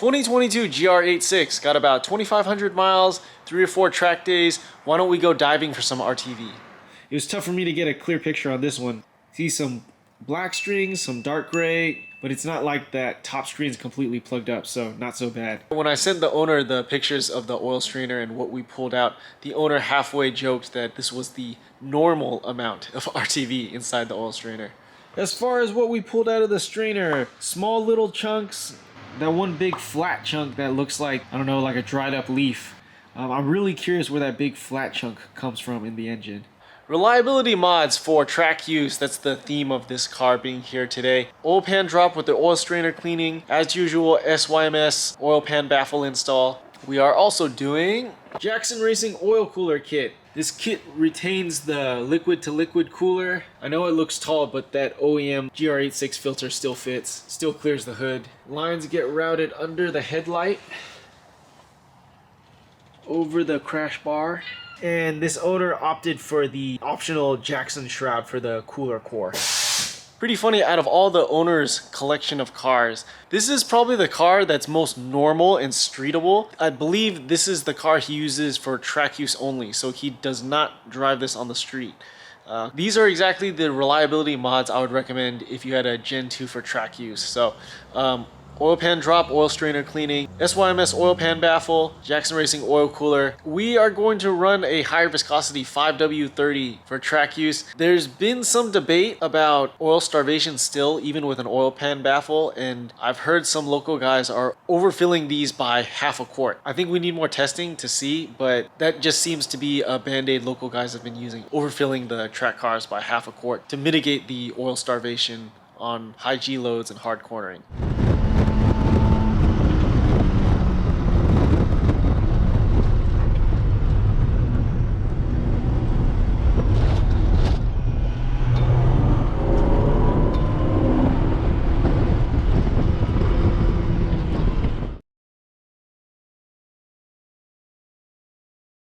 2022 GR86 got about 2,500 miles, 3 or 4 track days. Why don't we go diving for some RTV? It was tough for me to get a clear picture on this one. See some black strings, some dark gray, but it's not like that top screen is completely plugged up, so not so bad. When I sent the owner the pictures of the oil strainer and what we pulled out, the owner halfway joked that this was the normal amount of RTV inside the oil strainer. As far as what we pulled out of the strainer, small little chunks, that one big flat chunk that looks like, I don't know, like a dried up leaf. I'm really curious where that big flat chunk comes from in the engine. Reliability mods for track use, that's the theme of this car being here today. Oil pan drop with the oil strainer cleaning. As usual, SYMS oil pan baffle install. We are also doing Jackson Racing oil cooler kit. This kit retains the liquid to liquid cooler. I know it looks tall, but that OEM GR86 filter still fits, still clears the hood. Lines get routed under the headlight, over the crash bar. And this owner opted for the optional Jackson shroud for the cooler core. Pretty funny, out of all the owner's collection of cars, this is probably the car that's most normal and streetable. I believe this is the car he uses for track use only, so he does not drive this on the street. These are exactly the reliability mods I would recommend if you had a Gen 2 for track use. So, oil pan drop, oil strainer cleaning, SYMS oil pan baffle, Jackson Racing oil cooler. We are going to run a higher viscosity 5W30 for track use. There's been some debate about oil starvation still, even with an oil pan baffle, and I've heard some local guys are overfilling these by half a quart. I think we need more testing to see, but that just seems to be a band-aid local guys have been using, overfilling the track cars by half a quart to mitigate the oil starvation on high G loads and hard cornering.